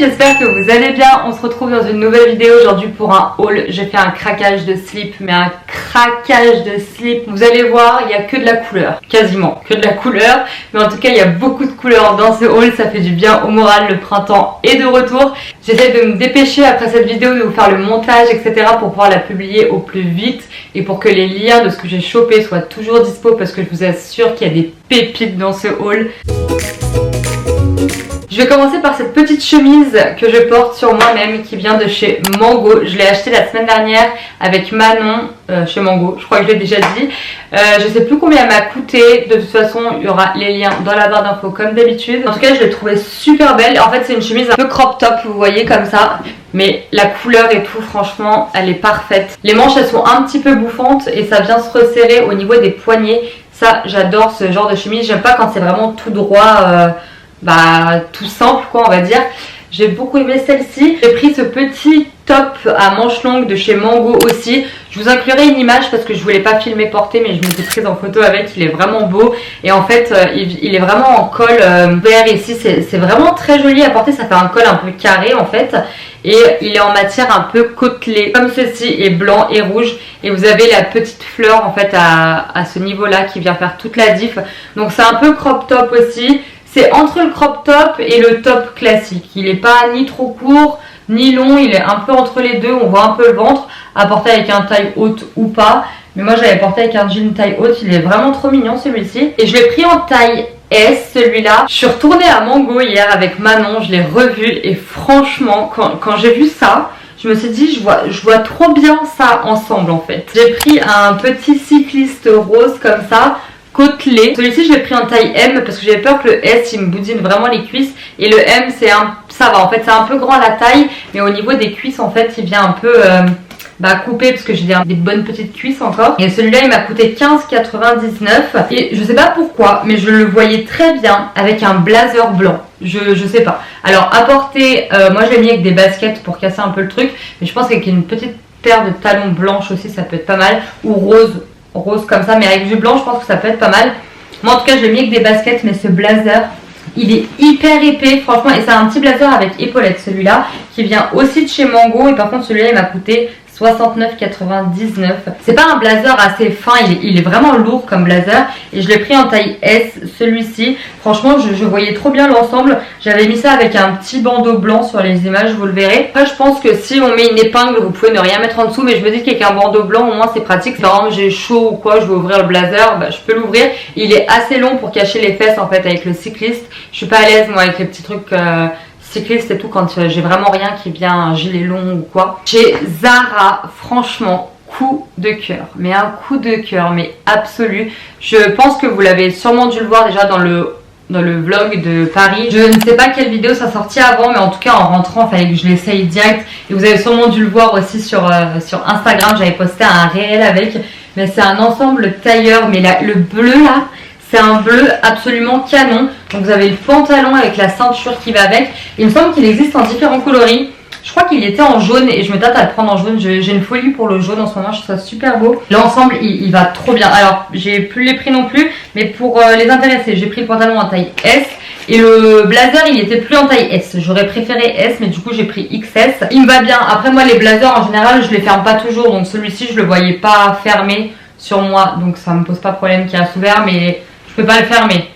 j'espère que vous allez bien. On se retrouve dans une nouvelle vidéo aujourd'hui pour un haul. J'ai fait un craquage de slip, mais un craquage de slip. Vous allez voir, il n'y a que de la couleur, quasiment que de la couleur. Mais en tout cas, il y a beaucoup de couleurs dans ce haul. Ça fait du bien au moral, le printemps est de retour. J'essaie de me dépêcher après cette vidéo de vous faire le montage, etc. pour pouvoir la publier au plus vite et pour que les liens de ce que j'ai chopé soient toujours dispo parce que je vous assure qu'il y a des pépites dans ce haul. Je vais commencer par cette petite chemise que je porte sur moi-même qui vient de chez Mango. Je l'ai achetée la semaine dernière avec Manon chez Mango, je crois que je l'ai déjà dit. Je sais plus combien elle m'a coûté, de toute façon il y aura les liens dans la barre d'infos comme d'habitude. En tout cas je l'ai trouvée super belle. En fait c'est une chemise un peu crop top, vous voyez comme ça. Mais la couleur et tout, franchement elle est parfaite. Les manches elles sont un petit peu bouffantes et ça vient se resserrer au niveau des poignets. Ça j'adore ce genre de chemise, j'aime pas quand c'est vraiment tout droit. Tout simple quoi on va dire. J'ai beaucoup aimé celle-ci. J'ai pris ce petit top à manches longues de chez Mango aussi. Je vous inclurai une image parce que je voulais pas filmer porter, mais je m'étais prise en photo avec. Il est vraiment beau et en fait il est vraiment en col vert ici. C'est vraiment très joli à porter. Ça fait un col un peu carré en fait et il est en matière un peu côtelée comme ceci, et blanc et rouge, et vous avez la petite fleur en fait à ce niveau là qui vient faire toute la diff. Donc c'est un peu crop top aussi. C'est entre le crop top et le top classique. Il n'est pas ni trop court ni long, il est un peu entre les deux. On voit un peu le ventre, à porter avec un taille haute ou pas. Mais moi j'avais porté avec un jean taille haute, il est vraiment trop mignon celui-ci. Et je l'ai pris en taille S celui-là. Je suis retournée à Mango hier avec Manon, je l'ai revu et franchement quand j'ai vu ça, je me suis dit je vois trop bien ça ensemble en fait. J'ai pris un petit cycliste rose comme ça, côtelé. Celui-ci je l'ai pris en taille M parce que j'avais peur que le S il me boudine vraiment les cuisses, et le M ça va en fait, c'est un peu grand à la taille, mais au niveau des cuisses en fait il vient un peu coupé parce que j'ai des bonnes petites cuisses encore. Et celui-là il m'a coûté 15,99 et je sais pas pourquoi mais je le voyais très bien avec un blazer blanc. Je sais pas. Alors à porter, moi je l'ai mis avec des baskets pour casser un peu le truc, mais je pense qu'avec une petite paire de talons blanches aussi ça peut être pas mal, ou rose comme ça, mais avec du blanc je pense que ça peut être pas mal. Moi en tout cas je l'ai mis avec des baskets, mais ce blazer il est hyper épais franchement, et c'est un petit blazer avec épaulettes celui-là qui vient aussi de chez Mango, et par contre celui-là il m'a coûté 69,99. C'est pas un blazer assez fin, il est vraiment lourd comme blazer, et je l'ai pris en taille S celui-ci. Franchement je voyais trop bien l'ensemble. J'avais mis ça avec un petit bandeau blanc sur les images, vous le verrez. Après je pense que si on met une épingle vous pouvez ne rien mettre en dessous, mais je me dis qu'avec un bandeau blanc au moins c'est pratique. Si par exemple j'ai chaud ou quoi, je veux ouvrir le blazer, je peux l'ouvrir. Il est assez long pour cacher les fesses en fait avec le cycliste. Je suis pas à l'aise moi avec les petits trucs cycliste et tout quand j'ai vraiment rien qui vient, un gilet long ou quoi. Chez Zara, franchement coup de cœur, mais un coup de cœur mais absolu. Je pense que vous l'avez sûrement dû le voir déjà dans le vlog de Paris. Je ne sais pas quelle vidéo ça sortit avant, mais en tout cas en rentrant il fallait que je l'essaye direct, et vous avez sûrement dû le voir aussi sur Instagram. J'avais posté un réel avec, mais c'est un ensemble tailleur, mais le bleu là c'est un bleu absolument canon. Donc vous avez le pantalon avec la ceinture qui va avec. Il me semble qu'il existe en différents coloris. Je crois qu'il était en jaune et je me tâte à le prendre en jaune. J'ai une folie pour le jaune en ce moment, je trouve ça super beau. L'ensemble il va trop bien. Alors j'ai plus les prix non plus, mais pour les intéresser, j'ai pris le pantalon en taille S. Et le blazer il était plus en taille S. J'aurais préféré S, mais du coup j'ai pris XS. Il me va bien. Après moi les blazers en général je les ferme pas toujours. Donc celui-ci je le voyais pas fermé sur moi, donc ça me pose pas de problème qu'il reste ouvert, mais je peux pas le fermer.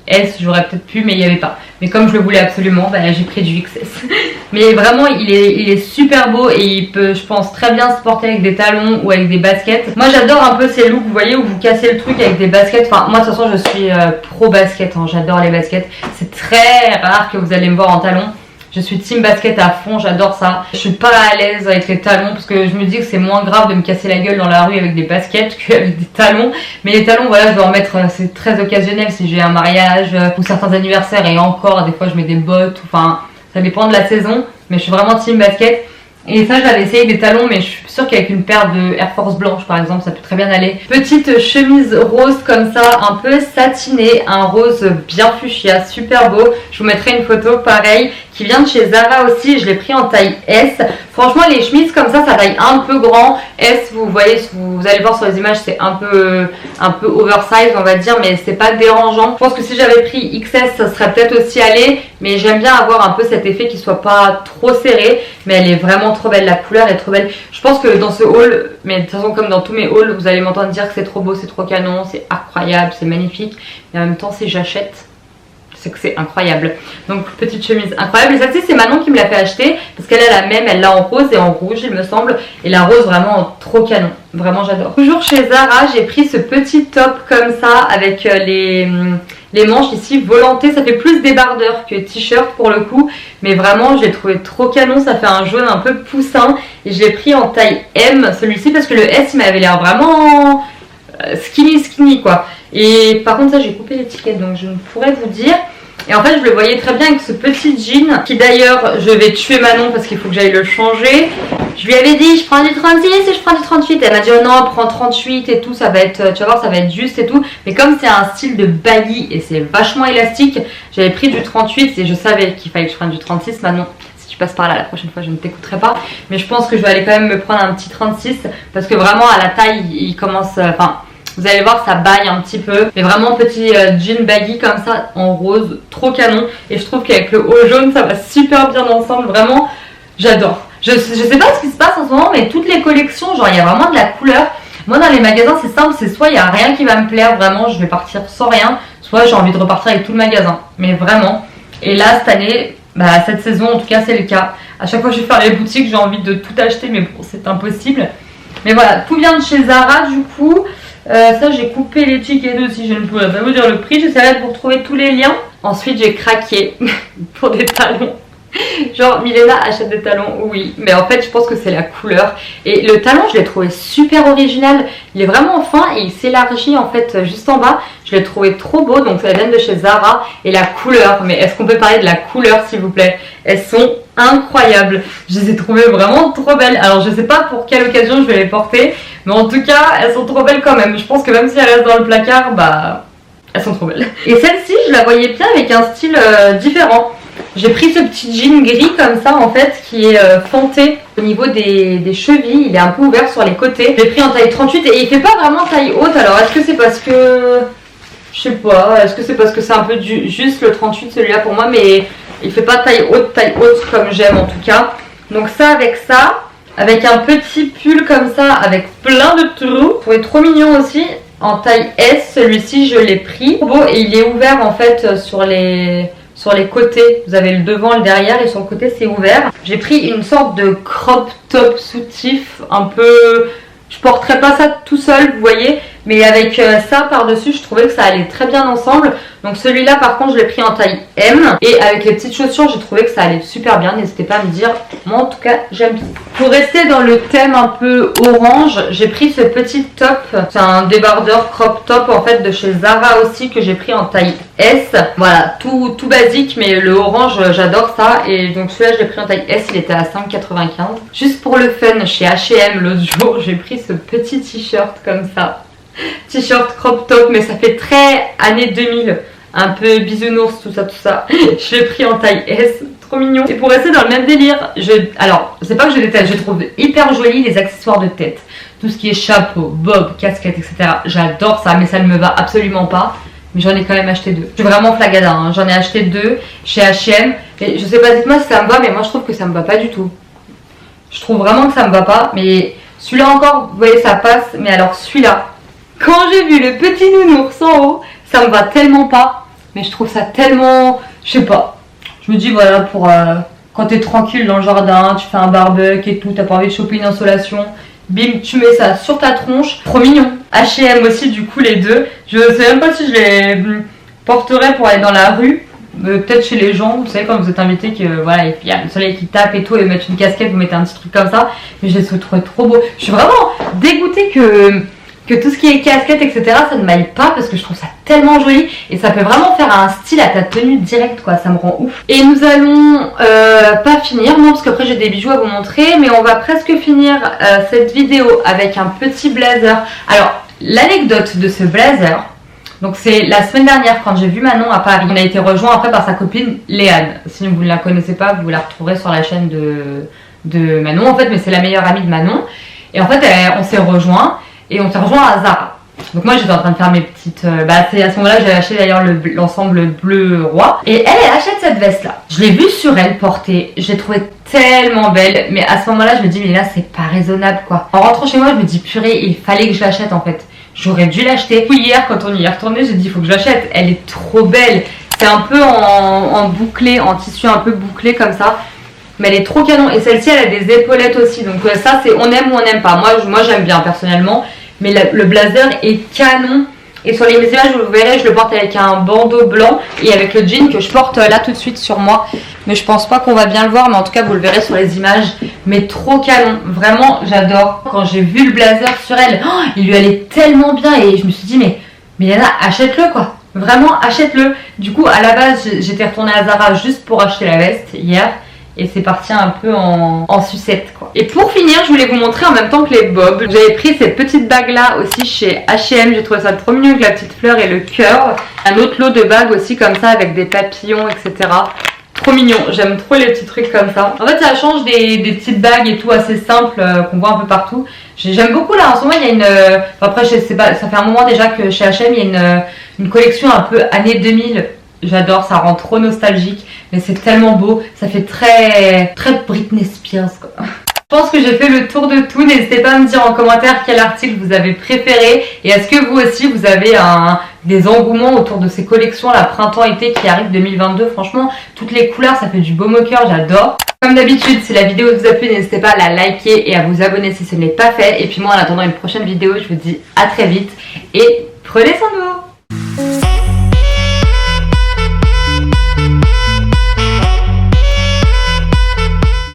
S j'aurais peut-être pu, mais il n'y avait pas. Mais comme je le voulais absolument, j'ai pris du XS. Mais vraiment il est super beau, et il peut je pense très bien se porter avec des talons ou avec des baskets. Moi j'adore un peu ces looks, vous voyez, où vous cassez le truc avec des baskets. Enfin moi de toute façon je suis pro basket, hein. J'adore les baskets. C'est très rare que vous allez me voir en talons. Je suis team basket à fond, j'adore ça. Je suis pas à l'aise avec les talons parce que je me dis que c'est moins grave de me casser la gueule dans la rue avec des baskets qu'avec des talons. Mais les talons, voilà, je vais en mettre, c'est très occasionnel si j'ai un mariage ou certains anniversaires, et encore, des fois je mets des bottes, enfin, ça dépend de la saison. Mais je suis vraiment team basket. Et ça j'avais essayé des talons, mais je suis sûre qu'avec une paire de Air Force blanche par exemple ça peut très bien aller. Petite chemise rose comme ça, un peu satinée, un rose bien fuchsia, super beau. Je vous mettrai une photo pareil qui vient de chez Zara aussi, je l'ai pris en taille S. Franchement les chemises comme ça taille un peu grand. S, vous voyez, vous allez voir sur les images, c'est un peu oversize on va dire, mais c'est pas dérangeant. Je pense que si j'avais pris XS ça serait peut-être aussi allé, mais j'aime bien avoir un peu cet effet qui soit pas trop serré. Mais elle est vraiment trop belle, la couleur est trop belle. Je pense que dans ce haul, mais de toute façon comme dans tous mes hauls, vous allez m'entendre dire que c'est trop beau, c'est trop canon, c'est incroyable, c'est magnifique. Mais en même temps si j'achète, c'est que c'est incroyable. Donc petite chemise incroyable. Et celle-ci c'est Manon qui me l'a fait acheter parce qu'elle a la même, elle l'a en rose et en rouge il me semble. Et la rose vraiment trop canon, vraiment j'adore. Toujours chez Zara, j'ai pris ce petit top comme ça avec les manches ici volantées. Ça fait plus débardeur que t-shirt pour le coup, mais vraiment je l'ai trouvé trop canon. Ça fait un jaune un peu poussin et je l'ai pris en taille M celui-ci parce que le S il m'avait l'air vraiment skinny quoi. Et par contre ça j'ai coupé l'étiquette donc je ne pourrais vous dire. Et en fait je le voyais très bien avec ce petit jean qui d'ailleurs je vais tuer Manon parce qu'il faut que j'aille le changer. Je lui avais dit je prends du 36 et je prends du 38. Elle m'a dit oh non prends 38 et tout, ça va être, tu vas voir ça va être juste et tout. Mais comme c'est un style de baggy et c'est vachement élastique, j'avais pris du 38 et je savais qu'il fallait que je prenne du 36. Manon si tu passes par là la prochaine fois je ne t'écouterai pas. Mais je pense que je vais aller quand même me prendre un petit 36 parce que vraiment à la taille il commence, enfin vous allez voir ça baille un petit peu. Mais vraiment petit jean baggy comme ça en rose, trop canon. Et je trouve qu'avec le haut jaune ça va super bien ensemble, vraiment j'adore. Je sais pas ce qui se passe en ce moment mais toutes les collections genre il y a vraiment de la couleur. Moi dans les magasins c'est simple, c'est soit il n'y a rien qui va me plaire vraiment, je vais partir sans rien, soit j'ai envie de repartir avec tout le magasin. Mais vraiment. Et là cette année, bah cette saison en tout cas c'est le cas. À chaque fois que je vais faire les boutiques j'ai envie de tout acheter mais bon c'est impossible. Mais voilà, tout vient de chez Zara du coup. Ça j'ai coupé l'étiquette aussi, je ne pourrais pas vous dire le prix, j'essaierai de vous retrouver tous les liens. Ensuite j'ai craqué pour des talons. Genre Milena achète des talons, oui, mais en fait je pense que c'est la couleur. Et le talon je l'ai trouvé super original, il est vraiment fin et il s'élargit en fait juste en bas. Je l'ai trouvé trop beau, donc ça vient de chez Zara. Et la couleur, mais est-ce qu'on peut parler de la couleur s'il vous plaît? Elles sont incroyables, je les ai trouvées vraiment trop belles. Alors je sais pas pour quelle occasion je vais les porter, mais en tout cas elles sont trop belles quand même. Je pense que même si elles restent dans le placard, bah elles sont trop belles. Et celle-ci je la voyais bien avec un style différent. J'ai pris ce petit jean gris comme ça en fait qui est fanté au niveau des chevilles, il est un peu ouvert sur les côtés. Je l'ai pris en taille 38 et il fait pas vraiment taille haute. Alors est-ce que c'est parce que, je sais pas, est-ce que c'est parce que c'est un peu juste le 38 celui-là pour moi, mais il fait pas taille haute comme j'aime en tout cas. Donc ça avec un petit pull comme ça avec plein de trous. Je trouvais trop mignon aussi. En taille S, celui-ci je l'ai pris. Beau et il est ouvert en fait sur les côtés. Vous avez le devant, le derrière et sur le côté c'est ouvert. J'ai pris une sorte de crop top soutif un peu... Je porterai pas ça tout seul, vous voyez, mais avec ça par-dessus, je trouvais que ça allait très bien ensemble. Donc celui-là, par contre, je l'ai pris en taille M. Et avec les petites chaussures, j'ai trouvé que ça allait super bien. N'hésitez pas à me dire. Moi, en tout cas, j'aime bien. Pour rester dans le thème un peu orange, j'ai pris ce petit top. C'est un débardeur crop top, en fait, de chez Zara aussi, que j'ai pris en taille S. Voilà, tout basique, mais le orange, j'adore ça. Et donc celui-là, je l'ai pris en taille S. Il était à 5,95. Juste pour le fun, chez H&M, l'autre jour, j'ai pris ce petit t-shirt comme ça. T-shirt crop top, mais ça fait très années 2000, un peu bisounours, tout ça. Je l'ai pris en taille S, trop mignon. Et pour rester dans le même délire, alors c'est pas que je déteste, je trouve hyper joli les accessoires de tête, tout ce qui est chapeau, bob, casquette, etc. J'adore ça, mais ça ne me va absolument pas. Mais j'en ai quand même acheté 2. Je suis vraiment flagada, hein. J'en ai acheté 2 chez H&M. Et je sais pas, dites-moi si ça me va, mais moi je trouve que ça me va pas du tout. Je trouve vraiment que ça me va pas, mais celui-là encore, vous voyez, ça passe. Mais alors celui-là, quand j'ai vu le petit nounours en haut, ça me va tellement pas. Mais je trouve ça tellement, je sais pas. Je me dis voilà, pour quand t'es tranquille dans le jardin, tu fais un barbecue et tout, t'as pas envie de choper une insolation, bim, tu mets ça sur ta tronche, trop mignon. H&M aussi du coup les deux. Je sais même pas si je les porterai pour aller dans la rue. Peut-être chez les gens, vous savez quand vous êtes invité que voilà, il y a le soleil qui tape et tout, et mettre une casquette, vous mettez un petit truc comme ça. Mais je les trouve trop beaux. Je suis vraiment dégoûtée que tout ce qui est casquette, etc., ça ne m'aille pas parce que je trouve ça tellement joli et ça peut vraiment faire un style à ta tenue direct, quoi, ça me rend ouf. Et nous allons pas finir, non, parce qu'après j'ai des bijoux à vous montrer, mais on va presque finir cette vidéo avec un petit blazer. Alors, l'anecdote de ce blazer, donc c'est la semaine dernière quand j'ai vu Manon à Paris. On a été rejoint après par sa copine Léane. Si vous ne la connaissez pas, vous la retrouverez sur la chaîne de Manon en fait, mais c'est la meilleure amie de Manon. Et en fait, on s'est rejoint et on s'est rejoint à Zara. Donc moi j'étais en train de faire mes petites... c'est à ce moment-là que j'avais acheté d'ailleurs l'ensemble bleu roi. Et elle achète cette veste là. Je l'ai vue sur elle portée, je l'ai trouvée tellement belle. Mais à ce moment-là je me dis mais là c'est pas raisonnable quoi. En rentrant chez moi je me dis purée il fallait que je l'achète en fait. J'aurais dû l'acheter. Hier quand on y est retourné j'ai dit il faut que je l'achète. Elle est trop belle. C'est un peu en bouclé, en tissu un peu bouclé comme ça. Mais elle est trop canon. Et celle-ci elle a des épaulettes aussi. Donc ça c'est on aime ou on n'aime pas. Moi j'aime bien personnellement. Mais le blazer est canon. Et sur les images, vous verrez, je le porte avec un bandeau blanc et avec le jean que je porte là tout de suite sur moi. Mais je pense pas qu'on va bien le voir, mais en tout cas, vous le verrez sur les images. Mais trop canon. Vraiment, j'adore. Quand j'ai vu le blazer sur elle, il lui allait tellement bien. Et je me suis dit, mais Yana, achète-le quoi. Vraiment, achète-le. Du coup, à la base, j'étais retournée à Zara juste pour acheter la veste hier. Et c'est parti un peu en sucette quoi. Et pour finir je voulais vous montrer en même temps que les bobs. J'avais pris cette petite bague là aussi chez H&M. J'ai trouvé ça trop mignon avec la petite fleur et le cœur. Un autre lot de bagues aussi comme ça avec des papillons etc. Trop mignon, j'aime trop les petits trucs comme ça. En fait ça change des petites bagues et tout assez simples qu'on voit un peu partout. J'aime beaucoup là en ce moment il y a une... après je sais pas, ça fait un moment déjà que chez H&M il y a une collection un peu années 2000. J'adore, ça rend trop nostalgique, mais c'est tellement beau, ça fait très Britney Spears quoi. Je pense que j'ai fait le tour de tout, n'hésitez pas à me dire en commentaire quel article vous avez préféré et est-ce que vous aussi vous avez des engouements autour de ces collections, la printemps-été qui arrive 2022, franchement toutes les couleurs ça fait du baume au cœur, j'adore. Comme d'habitude, si la vidéo vous a plu, n'hésitez pas à la liker et à vous abonner si ce n'est pas fait. Et puis moi en attendant une prochaine vidéo, je vous dis à très vite et prenez soin de vous.